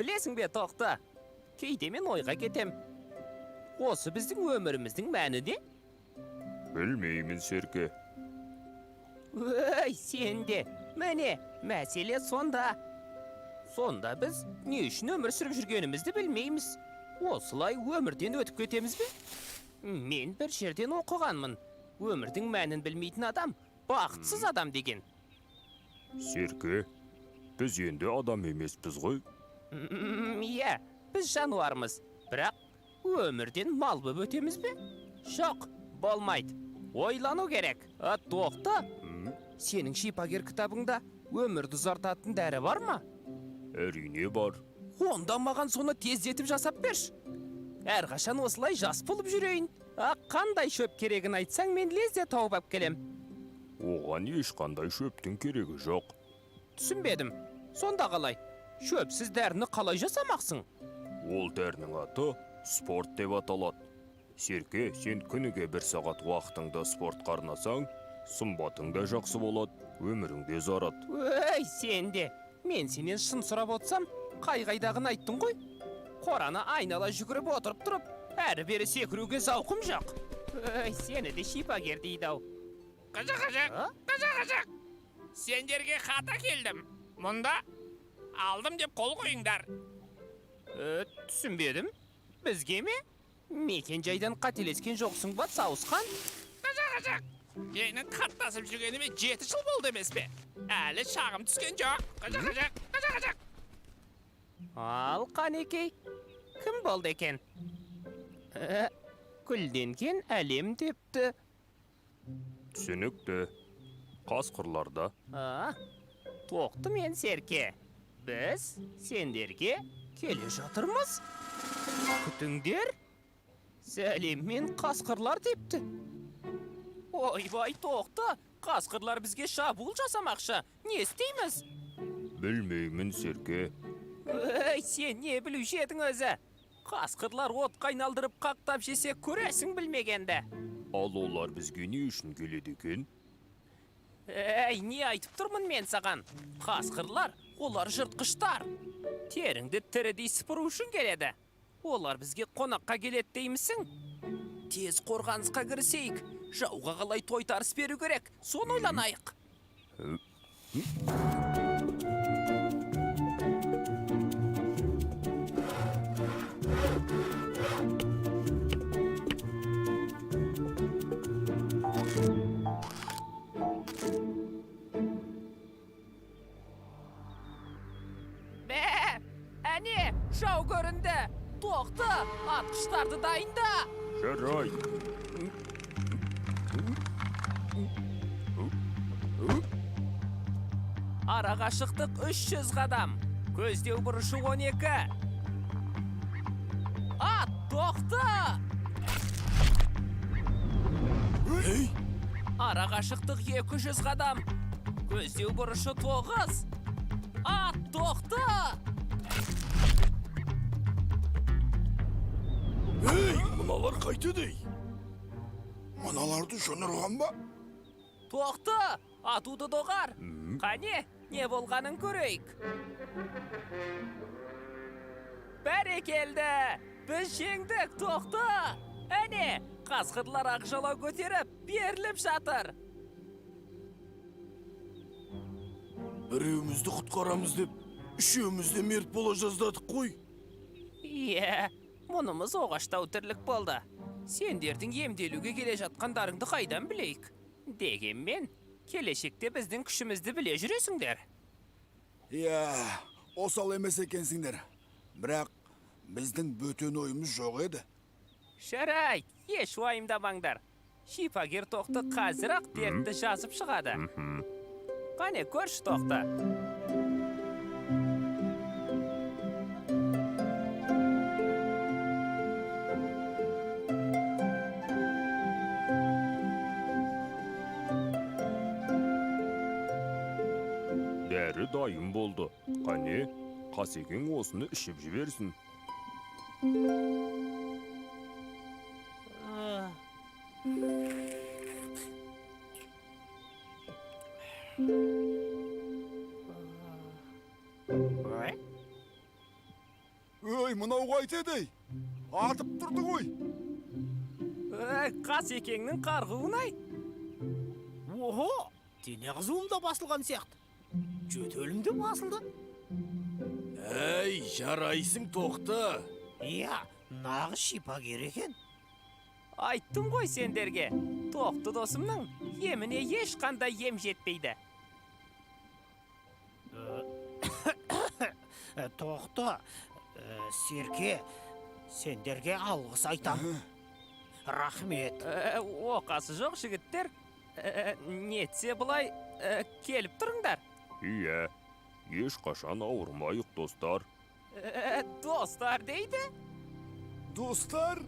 Білесің бе, тоқта? Кейде мен ойға кетем. Осы біздің өміріміздің мәні не? Білмеймін, Серке. Өй, сен де. Міне, мәселе сонда. Сонда біз не үшін өмір сүріп жүргенімізді білмейміз. Осылай өмірден өтіп кетеміз бе? Мен бір жерден оқығанмын. Өмірдің мәнін білмейтін адам бақытсыз адам деген. Серке, біз енді адам емеспіз ғой. Иә, біз жануармыз. Бірақ өмірден мал болып өтеміз бе? Жоқ, болмайды. Ойлану керек. Тоқта, сенің шипагер кітабыңда өмірді ұзартатын дәрі бар ма? Әрине бар. Онда маған соны тездетіп жасап берші. Әрқашан осылай жас болып жүрейін. Қандай шөп керегін айтсаң, мен лезде тауып алып келем. Оған ешқандай шөптің керегі жоқ. Түсінбедім. Сонда қалай? Шөпсіз дәріні қалай жасамақсың? Ол дәрінің аты спорт деп аталады. Серке, сен күніге 1 сағат уақытыңды спортқа арнасаң, сымбатың да жақсы болады, өмірің де ұзарады. Өй, сен де. Мен сенен шын сұрап отсам, қай-қайдағын айттың ғой. Қораны айнала жүгіріп отырып тұрып, әрі-бері секіруге зауқым жоқ. Өй, сені де шипагер дейді-ау. Қажақ. Сендерге хат әкелдім. Мұнда алдым деп қол қойыңдар. Түсінбедім. Бізге ме? Мекен жайдан қателескен жоқсың ба, сауысқан? Қажақ. Менің хаттасып жүргеніме 7 жыл болды емес пе? Әлі шағым түскен жоқ. Қажақ. Ал, Қанекей, кім болды екен? Гүлденген әлем депті. Түсінікті. Қасқырларда. Тоқты мен Серке. Біз сендерге келе жатырмыз. Күтіңдер. Сәлеммен қасқырлар депті. Ойбай, тоқты. Қасқырлар бізге шабуыл жасамақшы. Не істейміз? Білмеймін, Серке. Өй, сен не білуші едің өзі? Қасқырлар отқа айналдырып қақтап жесе көресің білмегенді. Ал олар бізге не үшін келеді екен? Не айтып тұрмын мен саған? Қасқырлар, олар жыртқыштар. Теріңді тірідей сыпыру үшін келеді. Олар бізге қонаққа келеді деймісің? Тез қорғанысқа кірісейік. Жауға қалай тойтарыс беру керек, соны ойланайық. Әне, жау көрінді. Тоқты, атқыштарды дайында. Жарай. Арақашықтық 300 қадам. Көздеу бұрышы 12. Тоқты! Арақашықтық 200 қадам. Көздеу бұрышы 9. Тоқты! Мұналар қайтеді? Мұналарды жөн ұрған ба? Тоқты! Атуды доғар! Қане, не болғанын көрейік. Бәрекелді! Біз жеңдік, Тоқты! Әне, қасқырлар ақжалау көтеріп, беріліп жатыр. Біреуімізді құтқарамыз деп, үшеумізді мерт бола жаздадық қой. Иә, мұнымыз оғаштау тірлік болды. Сендердің емделуге келе жатқандарыңды қайдан білейік? Дегенмен, келешекте біздің күшімізді біле жүресіңдер. Иә, осал емес екенсіңдер. Бірақ біздің бөтен ойымыз жоқ еді. Жарайт, еш уайымдамаңдар. Шипагер Тоқты қазір-ақ дертті жазып шығады. Қане, көрші, Тоқты. Дәрі дайын болды. Қане, Қасекең осыны ішіп жіберсін. Өй, мынау қайтеді? Атып тұрды ғой. Қасекеңнің қарғуын-ай. Ого, дене қызуым да басылған сияқты. Жөтелім де басылды. Әй, жарайсың, тоқта. Иә, нағыз шипагер екен. Айттым ғой сендерге. Тоқты досымның еміне ешқандай ем жетпейді. Тоқты, Серке, сендерге алғыс айтам. Рахмет. Оқасы жоқ жігіттер. Нетсе бұлай келіп тұрыңдар. Иә, ешқашан ауырмайық, достар. Достар дейді. Достар?